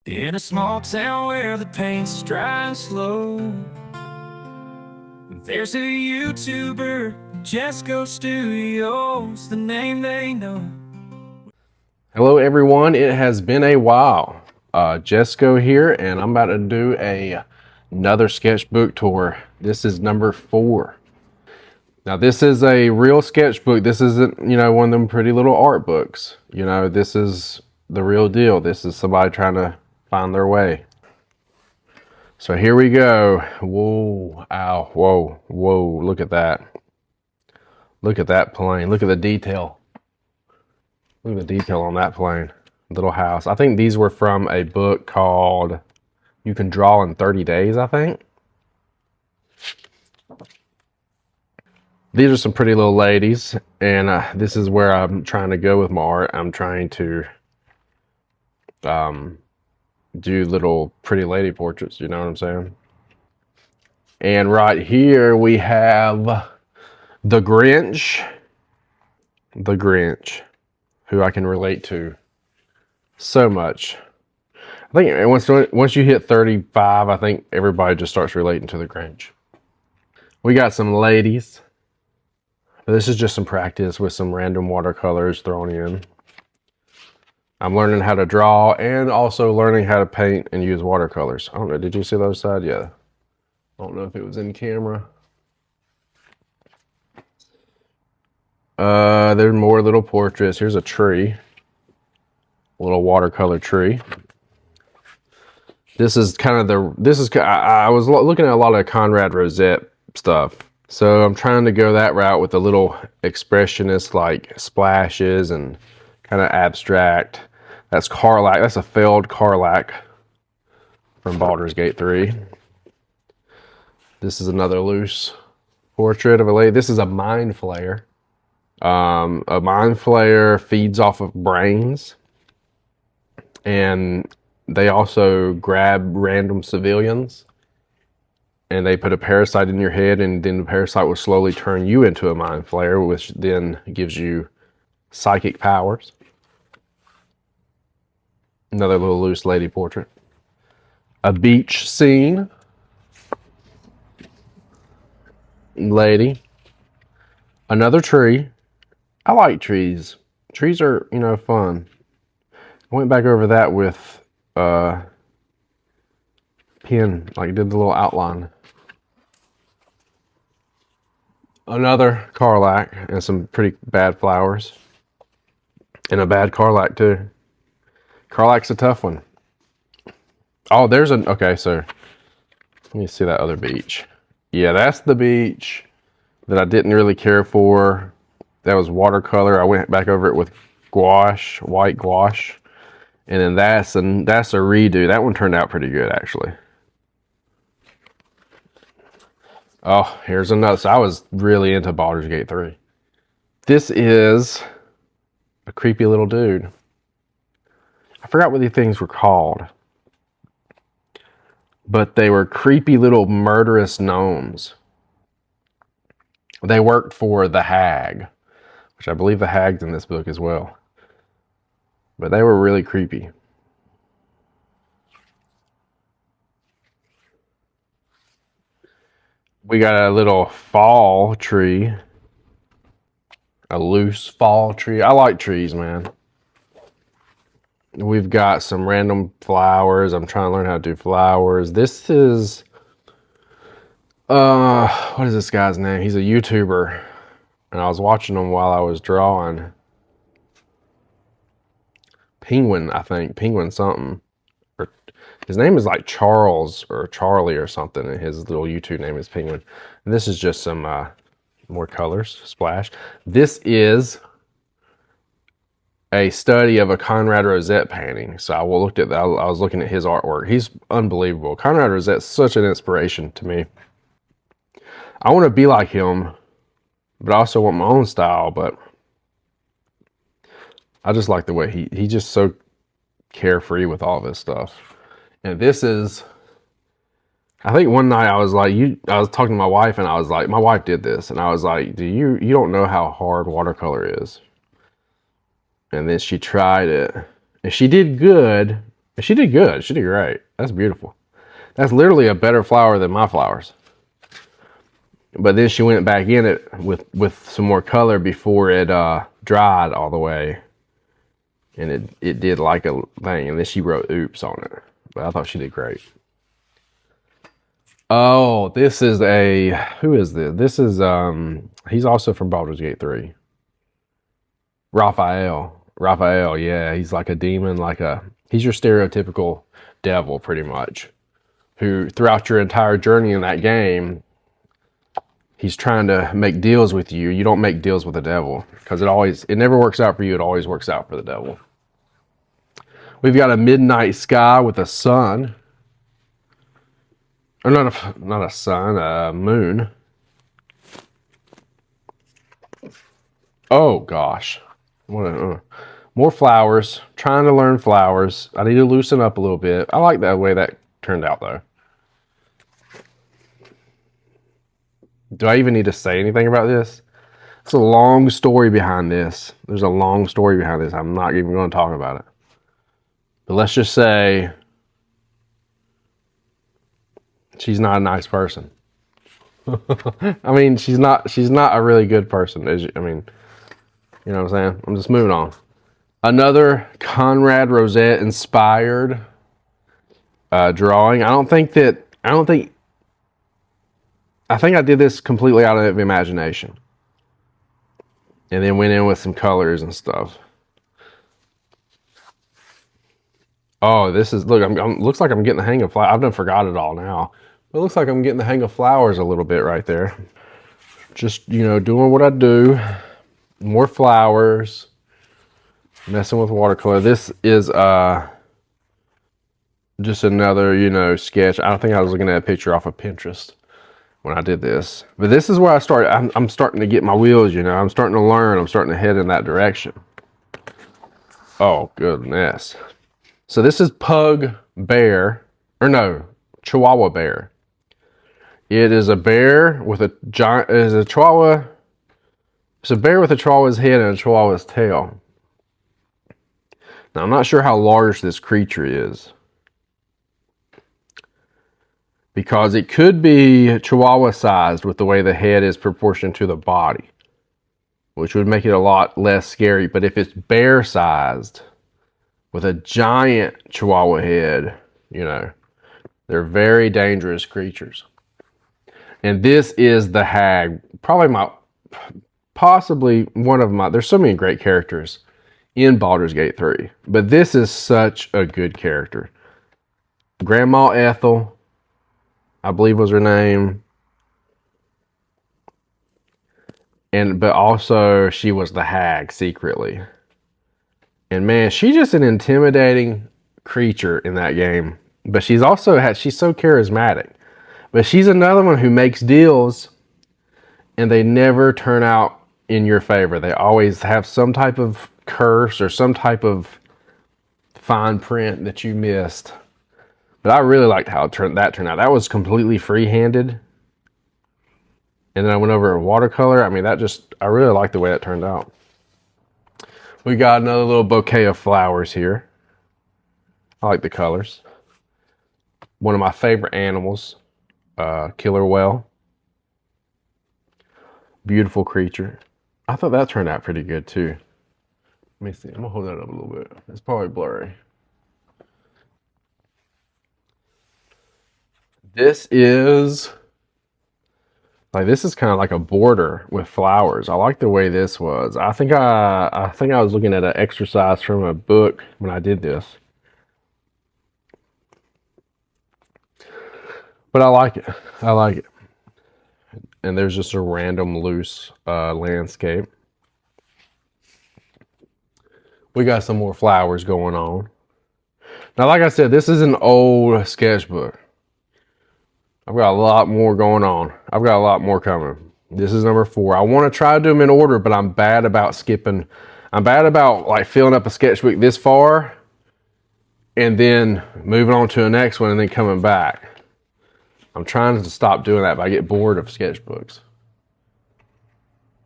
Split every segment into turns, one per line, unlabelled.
In a small town where the paint's dry and slow, there's a YouTuber, Jesco Studios, the name they know.
Hello everyone, it has been a while. Jesco here, and I'm about to do another sketchbook tour. This is number 4. Now this is a real sketchbook. This isn't, one of them pretty little art books. This is the real deal. This is somebody trying to find their way. So here we go. Whoa, ow, whoa, whoa, look at that. Look at that plane. Look at the detail. Look at the detail on that plane. Little house. I think these were from a book called You Can Draw in 30 Days, I think. These are some pretty little ladies, and this is where I'm trying to go with my art. I'm trying to do little pretty lady portraits, you know what I'm saying? And right here we have the Grinch. The Grinch, who I can relate to so much. I think once you hit 35, I think everybody just starts relating to the Grinch. We got some ladies. But this is just some practice with some random watercolors thrown in. I'm learning how to draw and also learning how to paint and use watercolors. I don't know, did you see the other side? Yeah. I don't know if it was in camera. There's more little portraits. Here's a tree. A little watercolor tree. This is kind of I was looking at a lot of Conrad Rosette stuff. So I'm trying to go that route with a little expressionist like splashes and kind of abstract. That's Carlac. That's a failed Carlac from Baldur's Gate 3. This is another loose portrait of a lady. This is a mind flayer. A mind flayer feeds off of brains. And they also grab random civilians. And they put a parasite in your head, and then the parasite will slowly turn you into a mind flayer, which then gives you psychic powers. Another little loose lady portrait. A beach scene. Lady. Another tree. I like trees. Trees are, fun. I went back over that with pen, like did the little outline. Another Carlac and some pretty bad flowers. And a bad Carlac too. Carlac's a tough one. Oh, okay, so let me see that other beach. Yeah, that's the beach that I didn't really care for. That was watercolor. I went back over it with gouache, white gouache. And then that's a redo. That one turned out pretty good, actually. Oh, here's another. So I was really into Baldur's Gate 3. This is a creepy little dude. I forgot what these things were called. But they were creepy little murderous gnomes. They worked for the Hag, which I believe the Hag's in this book as well. But they were really creepy. We got a little fall tree. A loose fall tree. I like trees, man. We've got some random flowers. I'm trying to learn how to do flowers. This is, what is this guy's name? He's a YouTuber. And I was watching him while I was drawing. Penguin, I think. Penguin something. Or his name is like Charles or Charlie or something. And his little YouTube name is Penguin. And this is just some more colors. Splash. This is a study of a Conrad Rosette painting. So I looked at that. I was looking at his artwork. He's unbelievable. Conrad Rosette's such an inspiration to me. I want to be like him, but I also want my own style. But I just like the way he's just so carefree with all this stuff. And this is, I think one night I was talking to my wife, and I was like, my wife did this, and I was like, you don't know how hard watercolor is. And then she tried it, and she did good, And she did good. She did great. That's beautiful. That's literally a better flower than my flowers. But then she went back in it with some more color before it dried all the way. And it did like a thing. And then she wrote oops on it. But I thought she did great. Oh, this is who is this? This is, he's also from Baldur's Gate 3. Raphael, yeah. He's like a demon, he's your stereotypical devil pretty much. Who throughout your entire journey in that game, he's trying to make deals with you. You don't make deals with the devil because it never works out for you. It always works out for the devil. We've got a midnight sky with a sun. Or not a sun, a moon. Oh gosh. More flowers. Trying to learn flowers. I need to loosen up a little bit. I like that way that turned out though. Do I even need to say anything about this? It's a long story behind this. There's a long story behind this. I'm not even going to talk about it. But let's just say she's not a nice person. I mean, she's not a really good person. I mean, you know what I'm saying? I'm just moving on. Another Conrad Rosette inspired drawing. I think I did this completely out of imagination. And then went in with some colors and stuff. Oh, this is, look, looks like I'm getting the hang of flowers. I've done forgot it all now. But it looks like I'm getting the hang of flowers a little bit right there. Just, doing what I do. More flowers. Messing with watercolor. This is just another, sketch. I don't think I was looking at a picture off of Pinterest when I did this. But this is where I started. I'm starting to get my wheels, I'm starting to learn. I'm starting to head in that direction. Oh, goodness. So this is Pug Bear. Or no, Chihuahua Bear. It is a bear with a giant... It's a Chihuahua... It's a bear with a Chihuahua's head and a Chihuahua's tail. Now, I'm not sure how large this creature is. Because it could be Chihuahua-sized with the way the head is proportioned to the body. Which would make it a lot less scary. But if it's bear-sized with a giant Chihuahua head, they're very dangerous creatures. And this is the hag. Possibly one of my... There's so many great characters in Baldur's Gate 3. But this is such a good character. Grandma Ethel, I believe was her name. But also she was the hag secretly. And man, she's just an intimidating creature in that game. But she's so charismatic. But she's another one who makes deals and they never turn out in your favor. They always have some type of curse or some type of fine print that you missed. But I really liked how that turned out. That was completely free-handed. And then I went over watercolor. I mean, I really like the way that turned out. We got another little bouquet of flowers here. I like the colors. One of my favorite animals, killer whale. Beautiful creature. I thought that turned out pretty good too. Let me see. I'm gonna hold that up a little bit. It's probably blurry. This is kind of like a border with flowers. I like the way this was. I think I was looking at an exercise from a book when I did this. But I like it. I like it. And there's just a random loose landscape. We got some more flowers going on. Now, like I said, this is an old sketchbook. I've got a lot more going on. I've got a lot more coming. This is number 4. I want to try to do them in order, but I'm bad about skipping. I'm bad about like filling up a sketchbook this far and then moving on to the next one and then coming back. I'm trying to stop doing that, but I get bored of sketchbooks.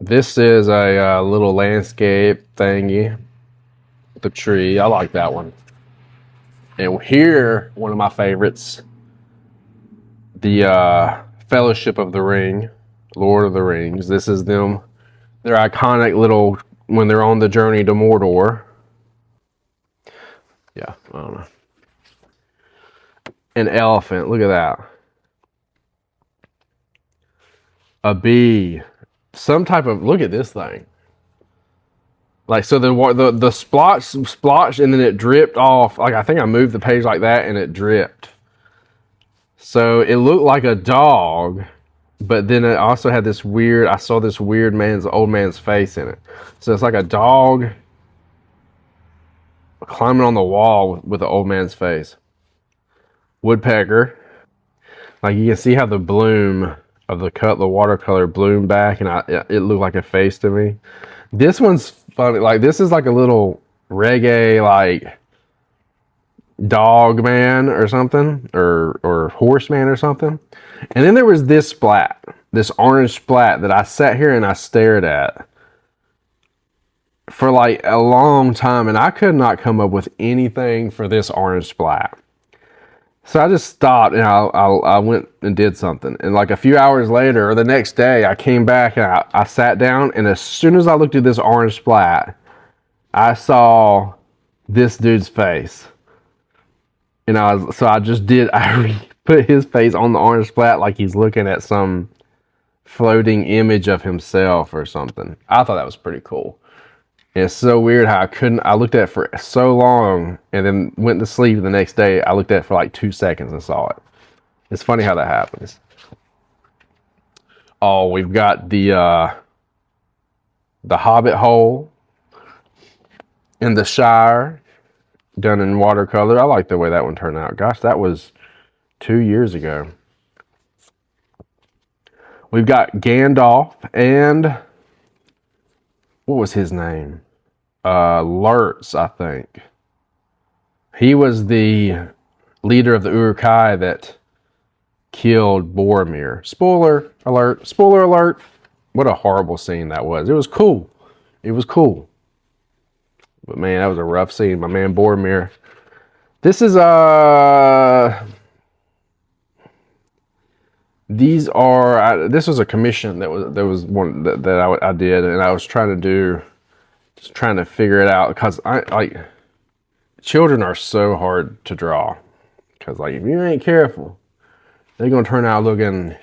This is a little landscape thingy. The tree. I like that one. And here, one of my favorites, the Fellowship of the Ring, Lord of the Rings. This is them, their iconic little, when they're on the journey to Mordor. Yeah, I don't know. An elephant, look at that. A bee, some type of, look at this thing. Like, so the splotched and then it dripped off. Like, I think I moved the page like that and it dripped. So it looked like a dog, but then it also had this weird, I saw this weird old man's face in it. So it's like a dog climbing on the wall with the old man's face. Woodpecker. Like, you can see how the bloom of the watercolor bloomed back, and it looked like a face to me. This one's funny. Like, this is like a little reggae, like, dog man or something, or horse man or something. And then there was this splat, this orange splat that I sat here and I stared at for like a long time, and I could not come up with anything for this orange splat. So I just stopped and I went and did something. And like a few hours later, or the next day, I came back and I sat down, and as soon as I looked at this orange splat, I saw this dude's face. And I put his face on the orange splat like he's looking at some floating image of himself or something. I thought that was pretty cool. And it's so weird how I looked at it for so long and then went to sleep the next day. I looked at it for like 2 seconds and saw it. It's funny how that happens. Oh, we've got the Hobbit hole in the Shire done in watercolor. I like the way that one turned out. Gosh, that was 2 years ago. We've got Gandalf and what was his name? Lurtz, I think. He was the leader of the Uruk-hai that killed Boromir. Spoiler alert. Spoiler alert. What a horrible scene that was. It was cool. It was cool. But man, that was a rough scene. My man Boromir. This is this was a commission that was one that I did, and I was trying to figure it out, because children are so hard to draw, because like if you ain't careful, they're gonna turn out looking a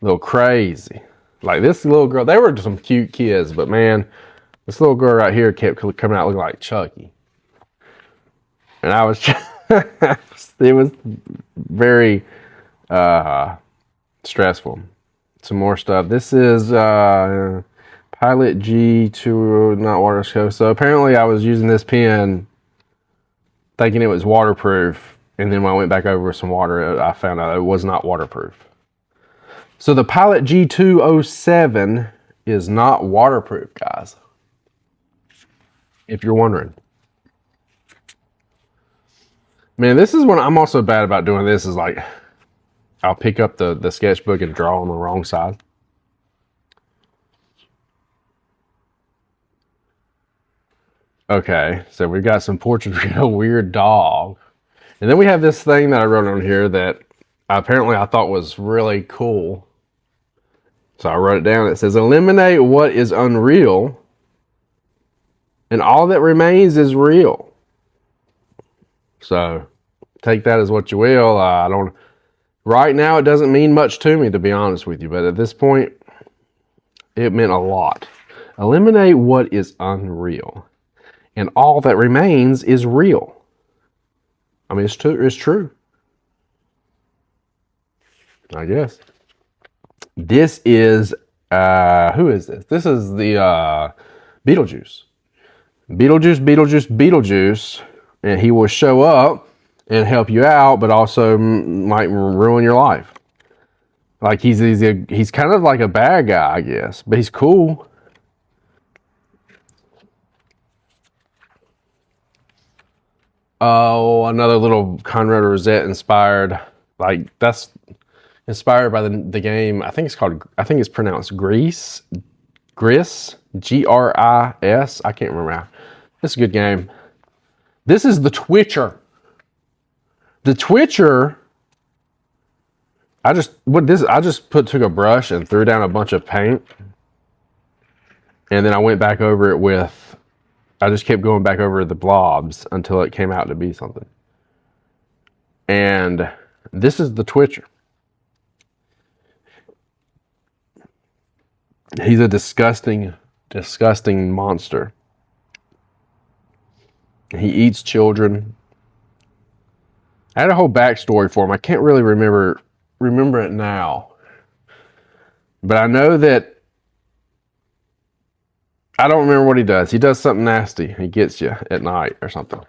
little crazy. Like this little girl, they were some cute kids, but man, this little girl right here kept coming out looking like Chucky, and I was it was very stressful. Some more stuff. This is Pilot G2, not watercolor. So apparently I was using this pen thinking it was waterproof, and then when I went back over with some water, I found out it was not waterproof. So the Pilot G207 is not waterproof, guys, if you're wondering. Man, this is when I'm also bad about doing this, is like I'll pick up the sketchbook and draw on the wrong side. Okay, so we've got some portraits of a weird dog. And then we have this thing that I wrote on here that apparently I thought was really cool. So I wrote it down. It says, eliminate what is unreal, and all that remains is real. So take that as what you will. Right now, it doesn't mean much to me, to be honest with you. But at this point, it meant a lot. Eliminate what is unreal, and all that remains is real. I mean, it's true. I guess. This is, who is this? This is the Beetlejuice. Beetlejuice. And he will show up and help you out, but also might ruin your life. Like he's kind of like a bad guy, I guess, but he's cool. Oh, another little Conrad Rosette inspired. Like that's inspired by the game. I think it's pronounced Gris, Gris, Gris. I can't remember how. It's a good game. This is the Twitcher. The Twitcher, I just took a brush and threw down a bunch of paint, and then I went back over it with. I just kept going back over the blobs until it came out to be something. And this is the Twitcher. He's a disgusting, disgusting monster. He eats children. I had a whole backstory for him. I can't really remember it now. But I know that I don't remember what he does. He does something nasty. He gets you at night or something.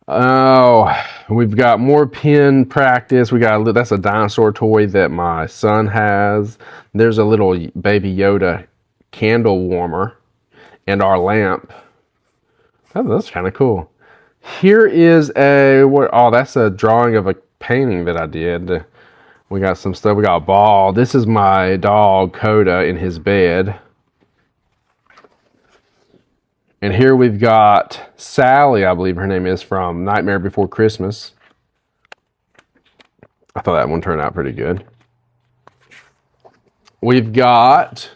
Oh, we've got more pin practice. That's a dinosaur toy that my son has. There's a little baby Yoda candle warmer and our lamp. Oh, that's kind of cool. Here is that's a drawing of a painting that I did. We got some stuff. We got a ball. This is my dog Coda in his bed. And here we've got Sally, I believe her name is, from Nightmare Before Christmas. I thought that one turned out pretty good. We've got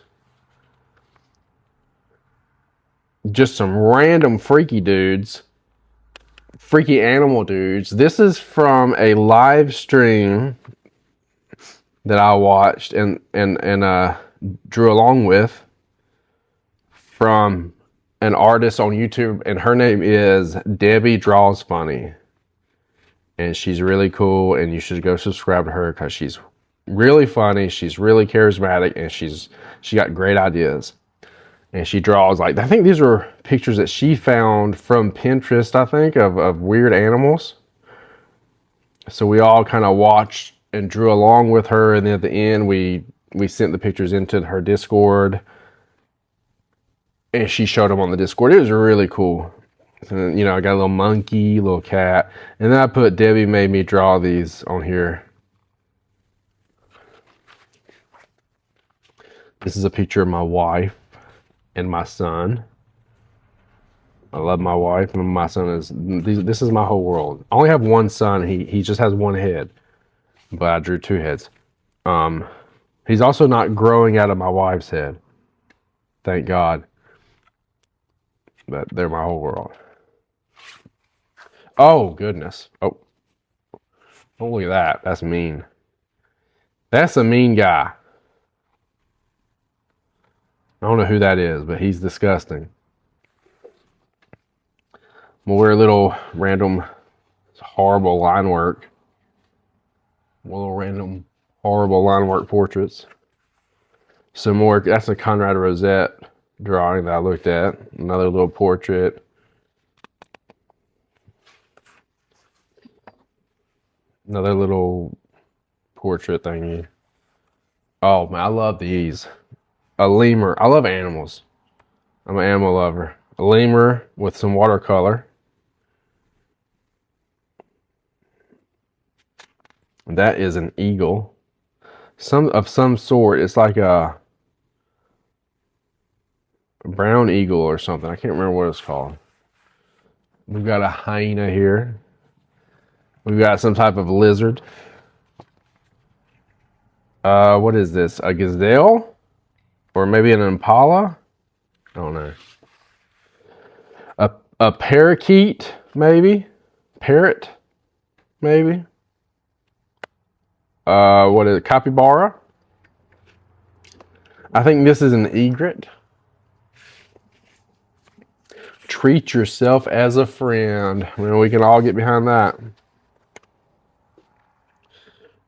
just some random freaky dudes. Freaky animal dudes. This is from a live stream that I watched and drew along with from an artist on YouTube, and her name is Debbie Draws Funny, and she's really cool, and you should go subscribe to her because she's really funny, she's really charismatic, and she got great ideas, and she draws I think these are pictures that she found from Pinterest, I think, of weird animals. So we all kind of watched and drew along with her, and then at the end we sent the pictures into her Discord. And she showed them on the Discord. It was really cool. So, I got a little monkey, little cat. And then I put Debbie made me draw these on here. This is a picture of my wife and my son. I love my wife, and my son this is my whole world. I only have one son. He just has one head. But I drew two heads. He's also not growing out of my wife's head. Thank God. But they're my whole world. Oh, goodness. Oh, look at that. That's mean. That's a mean guy. I don't know who that is, but he's disgusting. More little random horrible line work. Little random horrible line work portraits. Some more. That's a Conrad Rosette drawing that I looked at. Another little portrait. Another little portrait thingy. Oh man, I love these. A lemur. I love animals. I'm an animal lover. A lemur with some watercolor. That is an eagle. Some sort. It's like a brown eagle or something. I can't remember what it's called. We've got a hyena here. We've got some type of lizard. What is this? A gazelle? Or maybe an impala? I don't know. A parakeet, maybe? Parrot, maybe? What is it? Capybara? I think this is an egret. Treat yourself as a friend. We can all get behind that.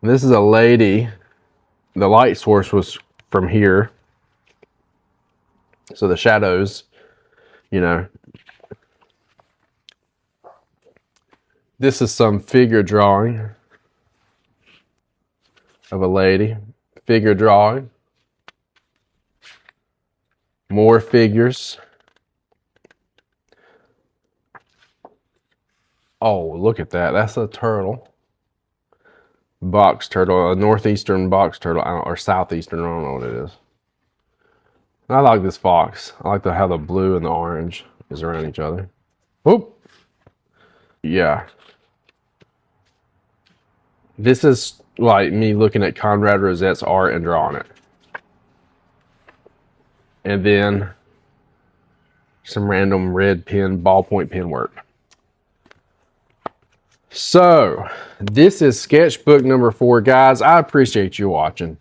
This is a lady. The light source was from here. So the shadows, This is some figure drawing of a lady. Figure drawing. More figures. Oh, look at that. That's a turtle. Box turtle. A northeastern box turtle. Or southeastern. I don't know what it is. I like this fox. I like how the blue and the orange is around each other. Oop. Yeah. This is like me looking at Conrad Rosette's art and drawing it. And then some random red pen, ballpoint pen work. So this is sketchbook number 4, guys. I appreciate you watching.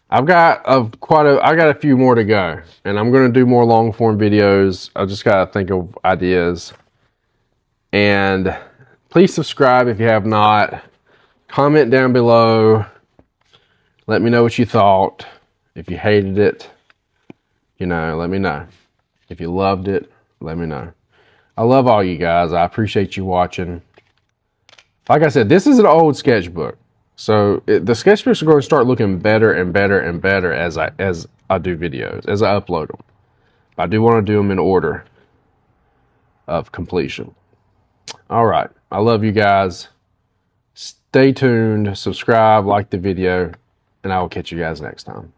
I've got a few more to go, and I'm going to do more long form videos. I just got to think of ideas. And please subscribe if you have not. Comment down below. Let me know what you thought. If you hated it, you know, let me know. If you loved it, let me know. I love all you guys. I appreciate you watching. Like I said, this is an old sketchbook. So the sketchbooks are going to start looking better and better and better as I do videos, as I upload them. I do want to do them in order of completion. All right. I love you guys. Stay tuned, subscribe, like the video, and I will catch you guys next time.